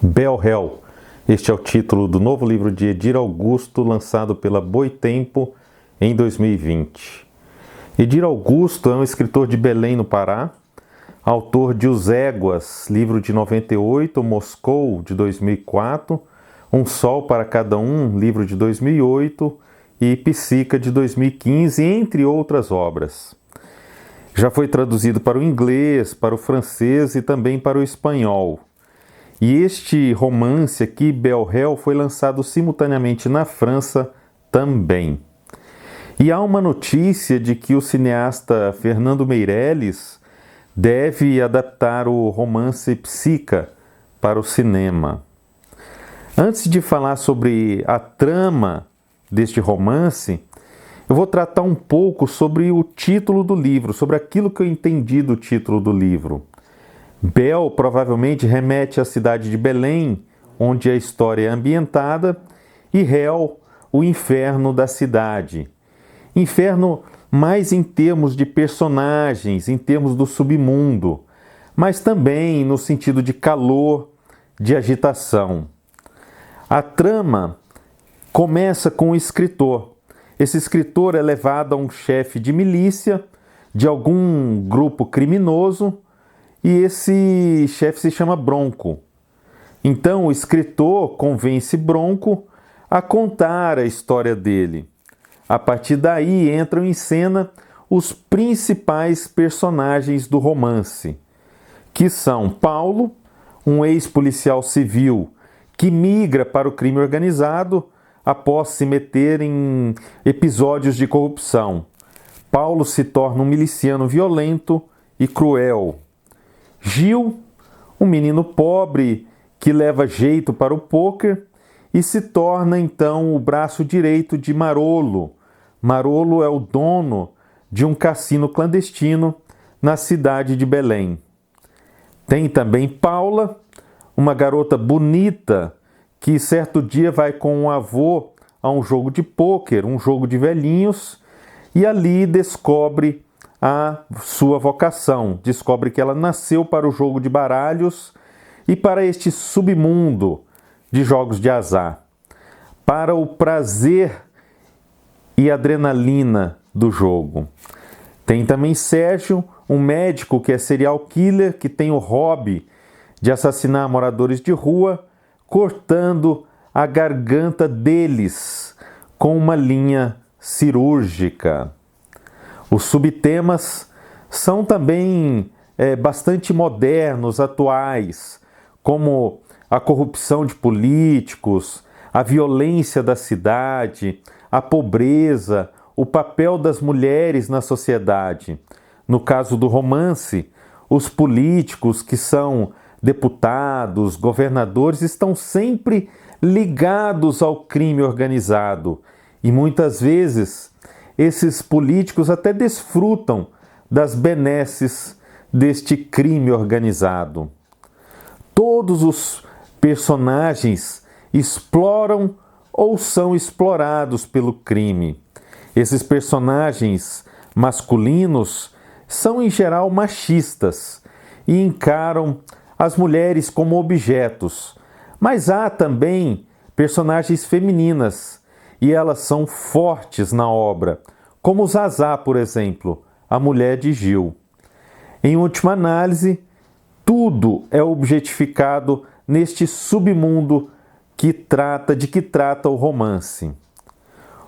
Bel-Hel. Este é o título do novo livro de Edir Augusto, lançado pela Boitempo em 2020. Edir Augusto é um escritor de Belém, no Pará, autor de Os Éguas, livro de 98, Moscou, de 2004, Um Sol para Cada Um, livro de 2008, e Psica, de 2015, entre outras obras. Já foi traduzido para o inglês, para o francês e também para o espanhol. E este romance aqui, Bel-Hel, foi lançado simultaneamente na França também. E há uma notícia de que o cineasta Fernando Meirelles deve adaptar o romance Psica para o cinema. Antes de falar sobre a trama deste romance, eu vou tratar um pouco sobre o título do livro, sobre aquilo que eu entendi do título do livro. Bel provavelmente remete à cidade de Belém, onde a história é ambientada, e Hel, o inferno da cidade. Inferno mais em termos de personagens, em termos do submundo, mas também no sentido de calor, de agitação. A trama começa com o escritor. Esse escritor é levado a um chefe de milícia, de algum grupo criminoso, e esse chefe se chama Bronco. Então o escritor convence Bronco a contar a história dele. A partir daí entram em cena os principais personagens do romance, que são Paulo, um ex-policial civil que migra para o crime organizado após se meter em episódios de corrupção. Paulo se torna um miliciano violento e cruel. Gil, um menino pobre que leva jeito para o pôquer e se torna então o braço direito de Marolo. Marolo é o dono de um cassino clandestino na cidade de Belém. Tem também Paula, uma garota bonita que certo dia vai com o avô a um jogo de pôquer, um jogo de velhinhos, e ali descobre a sua vocação, descobre que ela nasceu para o jogo de baralhos e para este submundo de jogos de azar, para o prazer e adrenalina do jogo. Tem também Sérgio, um médico que é serial killer, que tem o hobby de assassinar moradores de rua, cortando a garganta deles com uma linha cirúrgica. Os subtemas são também bastante modernos, atuais, como a corrupção de políticos, a violência da cidade, a pobreza, o papel das mulheres na sociedade. No caso do romance, os políticos que são deputados, governadores, estão sempre ligados ao crime organizado e muitas vezes esses políticos até desfrutam das benesses deste crime organizado. Todos os personagens exploram ou são explorados pelo crime. Esses personagens masculinos são em geral machistas e encaram as mulheres como objetos, mas há também personagens femininas e elas são fortes na obra, como Zazá, por exemplo, a mulher de Gil. Em última análise, tudo é objetificado neste submundo de que trata o romance.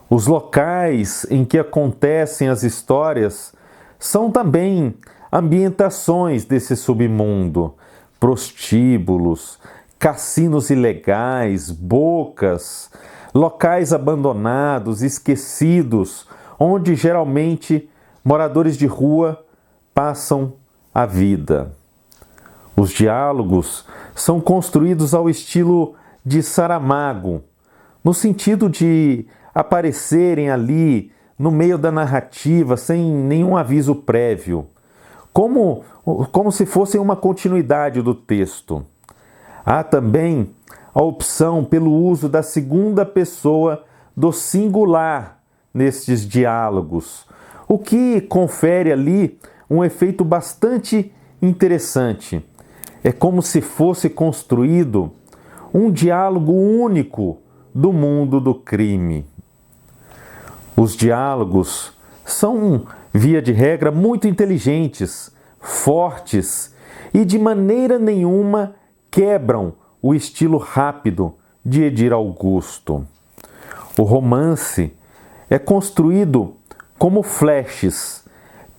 Os locais em que acontecem as histórias são também ambientações desse submundo, prostíbulos, cassinos ilegais, bocas, locais abandonados, esquecidos, onde geralmente moradores de rua passam a vida. Os diálogos são construídos ao estilo de Saramago, no sentido de aparecerem ali no meio da narrativa sem nenhum aviso prévio, como se fossem uma continuidade do texto. Há também a opção pelo uso da segunda pessoa do singular nestes diálogos, o que confere ali um efeito bastante interessante. É como se fosse construído um diálogo único do mundo do crime. Os diálogos são, via de regra, muito inteligentes, fortes e de maneira nenhuma quebram o estilo rápido de Edir Augusto. O romance é construído como flashes,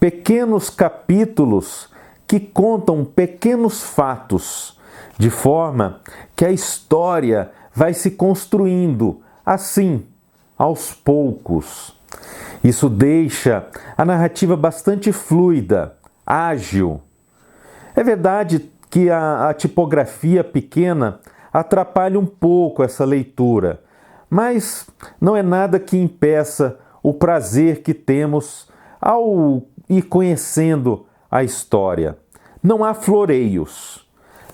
pequenos capítulos que contam pequenos fatos, de forma que a história vai se construindo assim, aos poucos. Isso deixa a narrativa bastante fluida, ágil. É verdade que a tipografia pequena atrapalha um pouco essa leitura, mas não é nada que impeça o prazer que temos ao ir conhecendo a história. Não há floreios,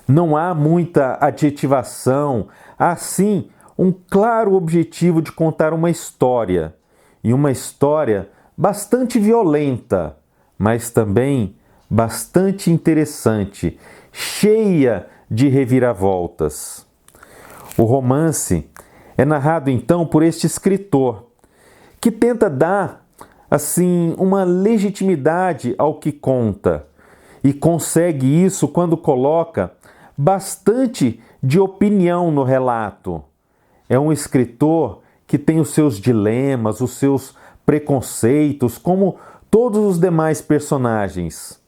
não há muita adjetivação, há sim um claro objetivo de contar uma história, e uma história bastante violenta, mas também bastante interessante, cheia de reviravoltas. O romance é narrado então por este escritor, que tenta dar, assim, uma legitimidade ao que conta, e consegue isso quando coloca bastante de opinião no relato. É um escritor que tem os seus dilemas, os seus preconceitos, como todos os demais personagens.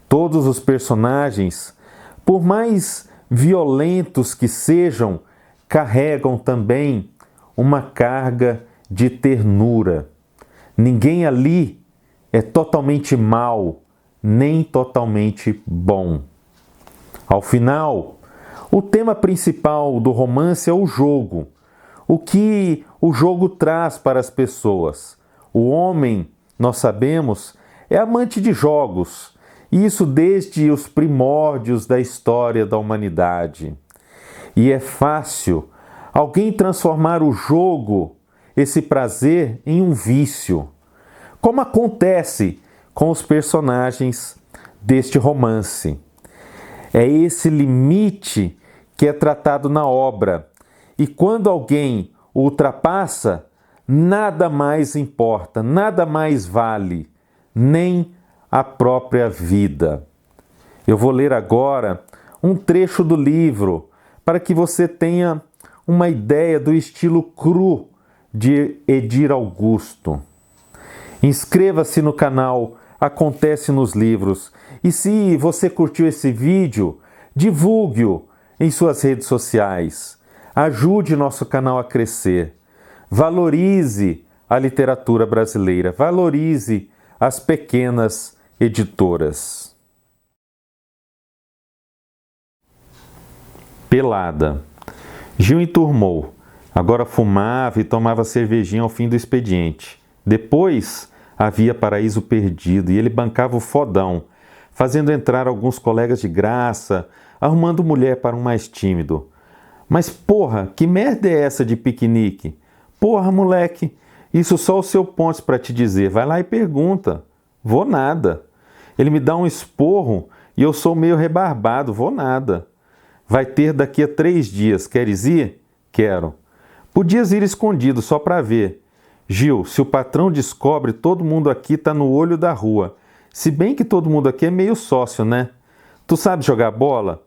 Todos os personagens, por mais violentos que sejam, carregam também uma carga de ternura. Ninguém ali é totalmente mau, nem totalmente bom. Ao final, o tema principal do romance é o jogo. O que o jogo traz para as pessoas. O homem, nós sabemos, é amante de jogos. E isso desde os primórdios da história da humanidade. E é fácil alguém transformar o jogo, esse prazer, em um vício. Como acontece com os personagens deste romance. É esse limite que é tratado na obra. E quando alguém o ultrapassa, nada mais importa, nada mais vale, nem a própria vida. Eu vou ler agora um trecho do livro para que você tenha uma ideia do estilo cru de Edir Augusto. Inscreva-se no canal Acontece nos Livros e se você curtiu esse vídeo, divulgue-o em suas redes sociais. Ajude nosso canal a crescer. Valorize a literatura brasileira. Valorize as pequenas editoras. Pelada. Gil enturmou. Agora fumava e tomava cervejinha ao fim do expediente. Depois havia Paraíso Perdido e ele bancava o fodão, fazendo entrar alguns colegas de graça, arrumando mulher para um mais tímido. Mas porra, que merda é essa de piquenique? Porra, moleque, isso só o seu Pontes para te dizer. Vai lá e pergunta. Vou nada. Ele me dá um esporro e eu sou meio rebarbado. Vou nada. Vai ter daqui a 3 dias. Queres ir? Quero. Podias ir escondido só para ver. Gil, se o patrão descobre, todo mundo aqui tá no olho da rua. Se bem que todo mundo aqui é meio sócio, né? Tu sabe jogar bola?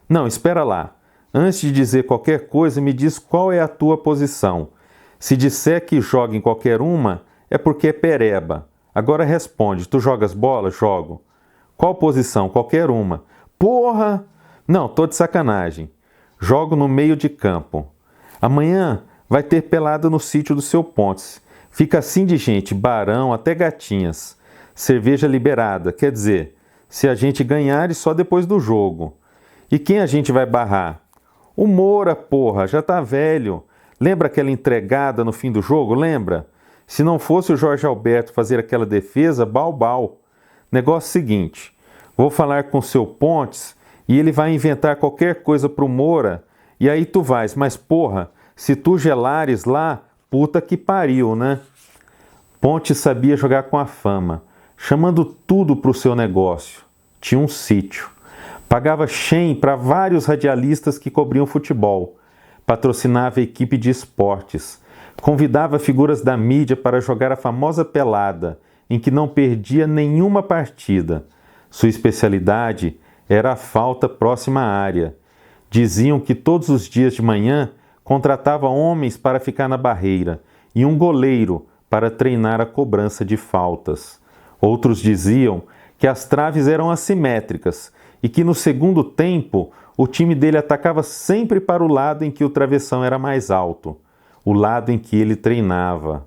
Não, espera lá. Antes de dizer qualquer coisa, me diz qual é a tua posição. Se disser que joga em qualquer uma, é porque é pereba. Agora responde, tu jogas bola? Jogo. Qual posição? Qualquer uma. Porra! Não, tô de sacanagem. Jogo no meio de campo. Amanhã vai ter pelada no sítio do seu Pontes. Fica assim de gente, barão, até gatinhas. Cerveja liberada, quer dizer, se a gente ganhar, só depois do jogo. E quem a gente vai barrar? O Moura, porra, já tá velho. Lembra aquela entregada no fim do jogo? Lembra? Se não fosse o Jorge Alberto fazer aquela defesa, bau. Negócio seguinte, vou falar com o seu Pontes e ele vai inventar qualquer coisa pro Moura e aí tu vais, mas porra, se tu gelares lá, puta que pariu, né? Pontes sabia jogar com a fama, chamando tudo pro seu negócio. Tinha um sítio. Pagava 100 para vários radialistas que cobriam futebol. patrocinava a equipe de esportes, convidava figuras da mídia para jogar a famosa pelada, em que não perdia nenhuma partida. Sua especialidade era a falta próxima à área. Diziam que todos os dias de manhã contratava homens para ficar na barreira e um goleiro para treinar a cobrança de faltas. Outros diziam que as traves eram assimétricas e que no segundo tempo o time dele atacava sempre para o lado em que o travessão era mais alto, o lado em que ele treinava.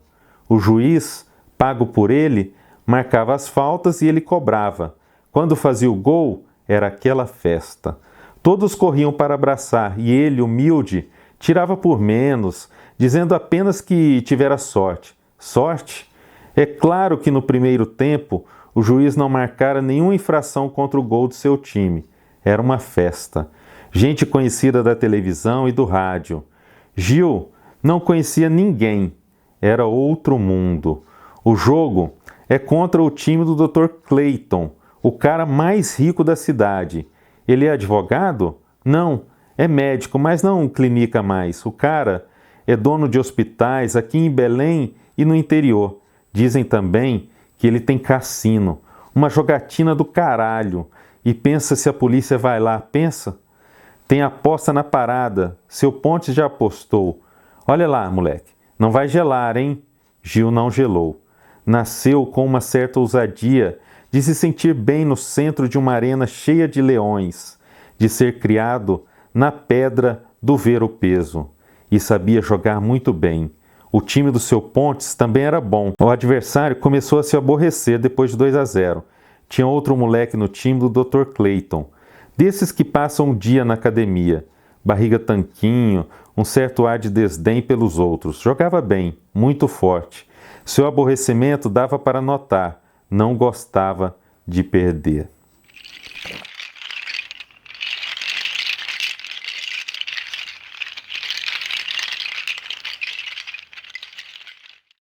O juiz, pago por ele, marcava as faltas e ele cobrava. Quando fazia o gol, era aquela festa. Todos corriam para abraçar e ele, humilde, tirava por menos, dizendo apenas que tivera sorte. Sorte? É claro que no primeiro tempo o juiz não marcara nenhuma infração contra o gol do seu time. Era uma festa. Gente conhecida da televisão e do rádio. Gil não conhecia ninguém. Era outro mundo. O jogo é contra o time do Dr. Clayton, o cara mais rico da cidade. Ele é advogado? Não, é médico, mas não clínica mais. O cara é dono de hospitais aqui em Belém e no interior. Dizem também que ele tem cassino, uma jogatina do caralho. E pensa se a polícia vai lá, pensa? Tem aposta na parada, seu Pontes já apostou. Olha lá, moleque, não vai gelar, hein? Gil não gelou. Nasceu com uma certa ousadia de se sentir bem no centro de uma arena cheia de leões, de ser criado na pedra do ver-o-peso. E sabia jogar muito bem. O time do seu Pontes também era bom. O adversário começou a se aborrecer depois de 2-0. Tinha outro moleque no time do Dr. Clayton, desses que passam um dia na academia. Barriga tanquinho, um certo ar de desdém pelos outros. Jogava bem, muito forte. Seu aborrecimento dava para notar, não gostava de perder.